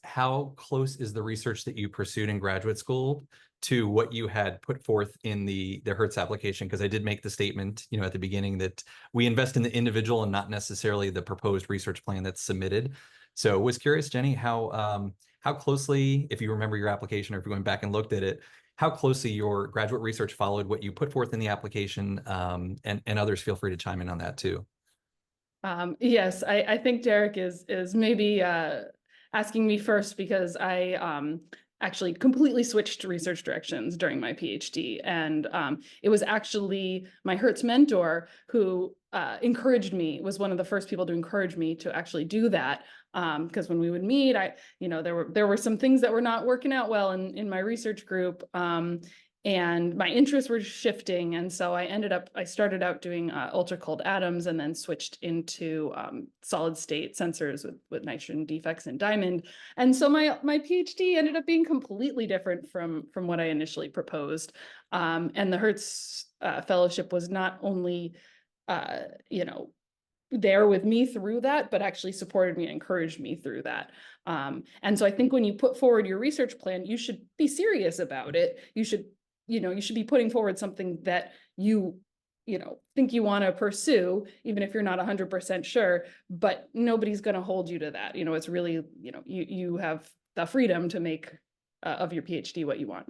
how close is the research that you pursued in graduate school to what you had put forth in the Hertz application? Because I did make the statement, at the beginning that we invest in the individual and not necessarily the proposed research plan that's submitted. So I was curious, Jenny, how closely, if you remember your application or if you're going back and looked at it, how closely your graduate research followed what you put forth in the application, and others feel free to chime in on that too. Yes, I think Derek is maybe asking me first because I actually completely switched research directions during my PhD. And it was actually my Hertz mentor who encouraged me, was one of the first people to encourage me to actually do that. Because when we would meet, there were some things that were not working out well in my research group. And my interests were shifting. And so I started out doing ultra cold atoms and then switched into solid state sensors with nitrogen defects in diamond. And so my PhD ended up being completely different from what I initially proposed. And the Hertz Fellowship was not only, there with me through that, but actually supported me and encouraged me through that. And so I think when you put forward your research plan, you should be serious about it. You should be putting forward something that you think you want to pursue, even if you're not 100% sure, but nobody's going to hold you to that. It's really, you have the freedom to make of your PhD what you want.